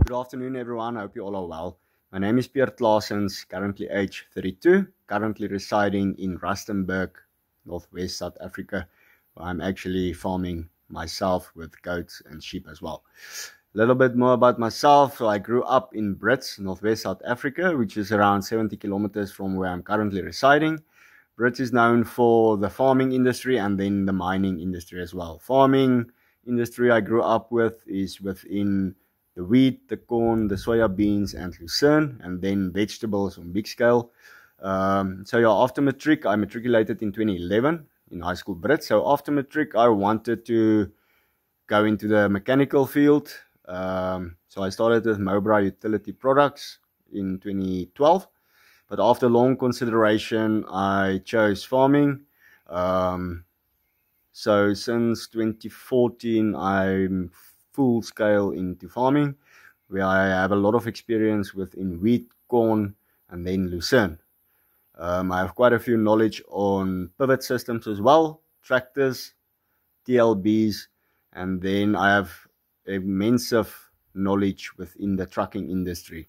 Good afternoon, everyone. I hope you all are well. My name is Pierre Claessens, currently age 32, currently residing in Rustenburg, Northwest South Africa, where I'm actually farming myself with goats and sheep as well. A little bit more about myself. So I grew up in Brits, Northwest South Africa, which is around 70 kilometers from where I'm currently residing. Brits is known for the farming industry and then the mining industry as well. Farming industry I grew up with is within the wheat, the corn, the soya beans, and lucerne, and then vegetables on big scale. After matric, I matriculated in 2011 in high school Brits. So after matric, I wanted to go into the mechanical field. So I started with Mobra Utility Products in 2012. But after long consideration, I chose farming. So since 2014, I'm full scale into farming, where I have a lot of experience within wheat, corn, and then lucerne. I have quite a few knowledge on pivot systems as well, tractors, TLBs, and then I have immense knowledge within the trucking industry.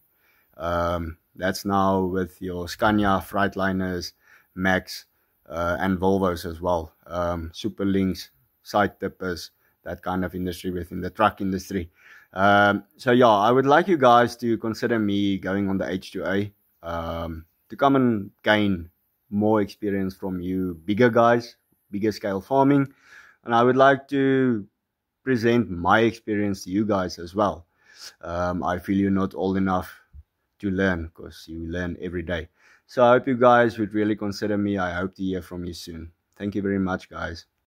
That's now with your Scania, Freightliners, Max, and Volvos as well. Superlinks, side tippers, that kind of industry within the truck industry. I would like you guys to consider me going on the H2A to come and gain more experience from you bigger guys, bigger scale farming. And I would like to present my experience to you guys as well. I feel you're not old enough to learn because you learn every day. So I hope you guys would really consider me. I hope to hear from you soon. Thank you very much, guys.